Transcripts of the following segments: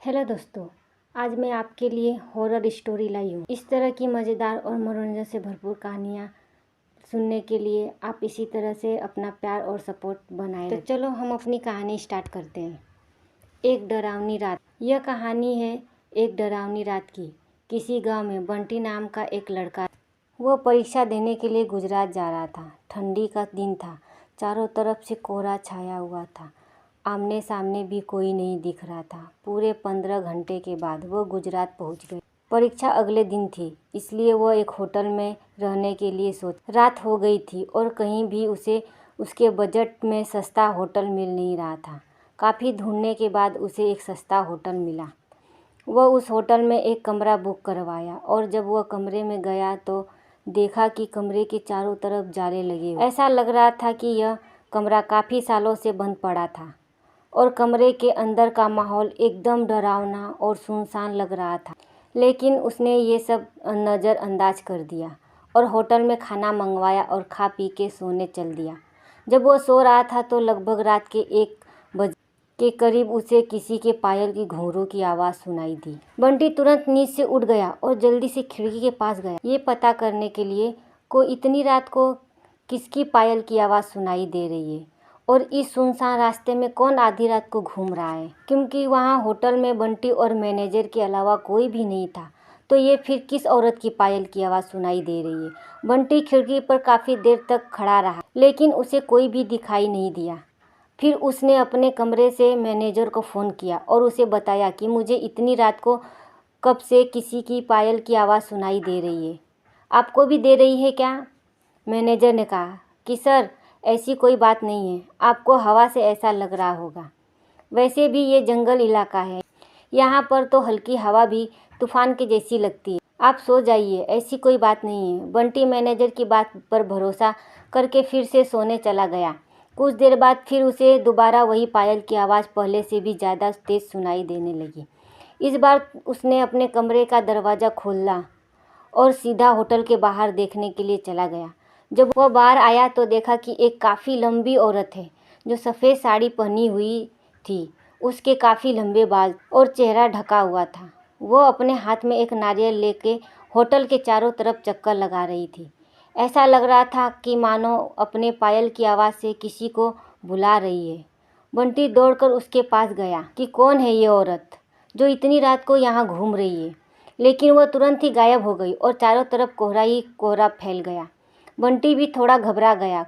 Hello दोस्तों, आज मैं आपके लिए हॉरर स्टोरी लाई हूँ। इस तरह की मज़ेदार और मनोरंजन से भरपूर कहानियाँ सुनने के लिए आप इसी तरह से अपना प्यार और सपोर्ट बनाए रखें। तो चलो हम अपनी कहानी स्टार्ट करते हैं। एक डरावनी रात। यह कहानी है एक डरावनी रात की। किसी गांव में बंटी नाम का एक लड़का, वह परीक्षा देने के लिए गुजरात जा रहा था। ठंडी का दिन था, चारों तरफ से कोहरा छाया हुआ था। आमने सामने भी कोई नहीं दिख रहा था। पूरे 15 घंटे के बाद वह गुजरात पहुंच गए। परीक्षा अगले दिन थी, इसलिए वह एक होटल में रहने के लिए सोच। रात हो गई थी और कहीं भी उसे उसके बजट में सस्ता होटल मिल नहीं रहा था। काफ़ी ढूंढने के बाद उसे एक सस्ता होटल मिला। वह उस होटल में एक कमरा बुक करवाया और जब वह कमरे में गया तो देखा कि कमरे के चारों तरफ जाले लगे हुए। ऐसा लग रहा था कि यह कमरा काफ़ी सालों से बंद पड़ा था और कमरे के अंदर का माहौल एकदम डरावना और सुनसान लग रहा था। लेकिन उसने ये सब नज़रअंदाज कर दिया और होटल में खाना मंगवाया और खा पी के सोने चल दिया। जब वो सो रहा था तो लगभग रात के 1 बजे के करीब उसे किसी के पायल की घुंघरू की आवाज़ सुनाई दी। बंटी तुरंत नींद से उठ गया और जल्दी से खिड़की के पास गया, ये पता करने के लिए को इतनी रात को किसकी पायल की आवाज़ सुनाई दे रही है और इस सुनसान रास्ते में कौन आधी रात को घूम रहा है। क्योंकि वहाँ होटल में बंटी और मैनेजर के अलावा कोई भी नहीं था, तो ये फिर किस औरत की पायल की आवाज़ सुनाई दे रही है। बंटी खिड़की पर काफ़ी देर तक खड़ा रहा, लेकिन उसे कोई भी दिखाई नहीं दिया। फिर उसने अपने कमरे से मैनेजर को फ़ोन किया और उसे बताया कि मुझे इतनी रात को कब से किसी की पायल की आवाज़ सुनाई दे रही है। आपको भी दे रही है क्या? मैनेजर ने कहा कि सर, ऐसी कोई बात नहीं है, आपको हवा से ऐसा लग रहा होगा। वैसे भी ये जंगल इलाका है, यहाँ पर तो हल्की हवा भी तूफान के जैसी लगती है। आप सो जाइए, ऐसी कोई बात नहीं है। बंटी मैनेजर की बात पर भरोसा करके फिर से सोने चला गया। कुछ देर बाद फिर उसे दोबारा वही पायल की आवाज़ पहले से भी ज़्यादा तेज़ सुनाई देने लगी। इस बार उसने अपने कमरे का दरवाज़ा खोला और सीधा होटल के बाहर देखने के लिए चला गया। जब वह बाहर आया तो देखा कि एक काफ़ी लंबी औरत है जो सफ़ेद साड़ी पहनी हुई थी। उसके काफ़ी लंबे बाल और चेहरा ढका हुआ था। वह अपने हाथ में एक नारियल लेके होटल के चारों तरफ चक्कर लगा रही थी। ऐसा लग रहा था कि मानो अपने पायल की आवाज़ से किसी को बुला रही है। बंटी दौड़कर उसके पास गया कि कौन है ये औरत जो इतनी रात को यहाँ घूम रही है। लेकिन वह तुरंत ही गायब हो गई और चारों तरफ कोहरा ही कोहरा फैल गया। बंटी भी थोड़ा घबरा गया,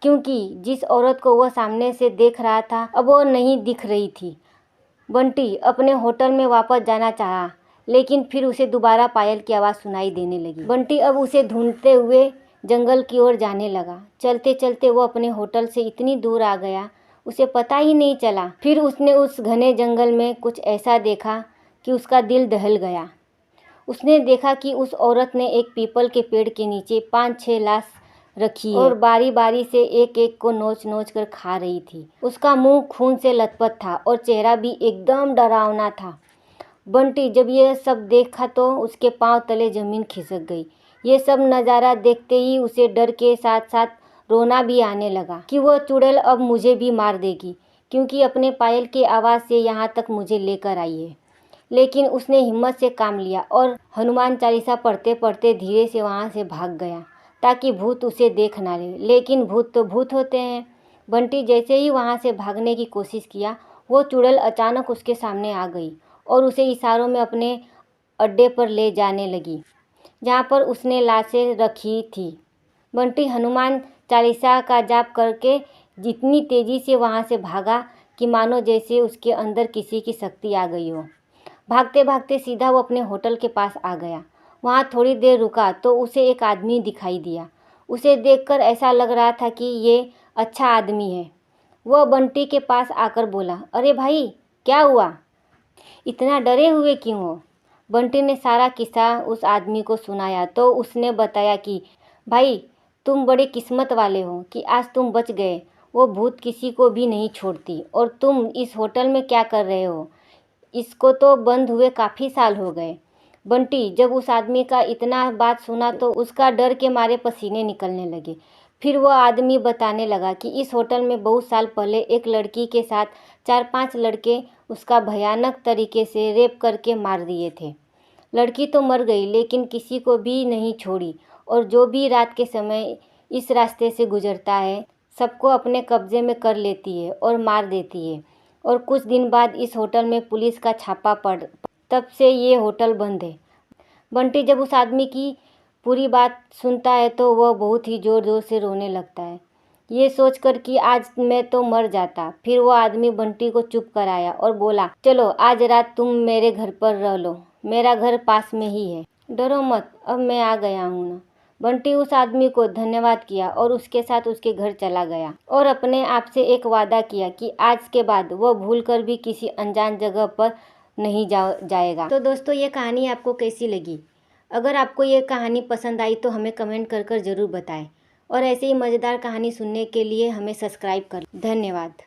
क्योंकि जिस औरत को वह सामने से देख रहा था अब वो नहीं दिख रही थी। बंटी अपने होटल में वापस जाना चाहा, लेकिन फिर उसे दोबारा पायल की आवाज़ सुनाई देने लगी। बंटी अब उसे ढूंढते हुए जंगल की ओर जाने लगा। चलते चलते वो अपने होटल से इतनी दूर आ गया, उसे पता ही नहीं चला। फिर उसने उस घने जंगल में कुछ ऐसा देखा कि उसका दिल दहल गया। उसने देखा कि उस औरत ने एक पीपल के पेड़ के नीचे 5-6 लाश रखी है और बारी बारी से एक एक को नोच नोच कर खा रही थी। उसका मुंह खून से लथपथ था और चेहरा भी एकदम डरावना था। बंटी जब यह सब देखा तो उसके पांव तले जमीन खिसक गई। ये सब नज़ारा देखते ही उसे डर के साथ साथ रोना भी आने लगा कि वह चुड़ैल अब मुझे भी मार देगी, क्योंकि अपने पायल की आवाज़ से यहाँ तक मुझे लेकर आई है। लेकिन उसने हिम्मत से काम लिया और हनुमान चालीसा पढ़ते पढ़ते धीरे से वहाँ से भाग गया, ताकि भूत उसे देख ना ले। लेकिन भूत तो भूत होते हैं। बंटी जैसे ही वहाँ से भागने की कोशिश किया, वो चुड़ैल अचानक उसके सामने आ गई और उसे इशारों में अपने अड्डे पर ले जाने लगी, जहाँ पर उसने लाशें रखी थी। बंटी हनुमान चालीसा का जाप करके जितनी तेज़ी से वहाँ से भागा कि मानो जैसे उसके अंदर किसी की शक्ति आ गई हो। भागते भागते सीधा वो अपने होटल के पास आ गया। वहाँ थोड़ी देर रुका तो उसे एक आदमी दिखाई दिया। उसे देखकर ऐसा लग रहा था कि ये अच्छा आदमी है। वह बंटी के पास आकर बोला, अरे भाई, क्या हुआ? इतना डरे हुए क्यों हो? बंटी ने सारा किस्सा उस आदमी को सुनाया तो उसने बताया कि भाई, तुम बड़े किस्मत वाले हो कि आज तुम बच गए। वो भूत किसी को भी नहीं छोड़ती। और तुम इस होटल में क्या कर रहे हो? इसको तो बंद हुए काफ़ी साल हो गए। बंटी जब उस आदमी का इतना बात सुना तो उसका डर के मारे पसीने निकलने लगे। फिर वह आदमी बताने लगा कि इस होटल में बहुत साल पहले एक लड़की के साथ 4-5 लड़के उसका भयानक तरीके से रेप करके मार दिए थे। लड़की तो मर गई लेकिन किसी को भी नहीं छोड़ी, और जो भी रात के समय इस रास्ते से गुजरता है सबको अपने कब्जे में कर लेती है और मार देती है। और कुछ दिन बाद इस होटल में पुलिस का छापा पड़, तब से ये होटल बंद है। बंटी जब उस आदमी की पूरी बात सुनता है तो वह बहुत ही ज़ोर ज़ोर से रोने लगता है, ये सोचकर कि आज मैं तो मर जाता। फिर वो आदमी बंटी को चुप कराया और बोला, चलो आज रात तुम मेरे घर पर रह लो, मेरा घर पास में ही है, डरो मत, अब मैं आ गया हूँ ना। बंटी उस आदमी को धन्यवाद किया और उसके साथ उसके घर चला गया और अपने आप से एक वादा किया कि आज के बाद वह भूलकर भी किसी अनजान जगह पर नहीं जाएगा। तो दोस्तों, ये कहानी आपको कैसी लगी? अगर आपको ये कहानी पसंद आई तो हमें कमेंट कर ज़रूर बताएं, और ऐसे ही मज़ेदार कहानी सुनने के लिए हमें सब्सक्राइब कर। धन्यवाद।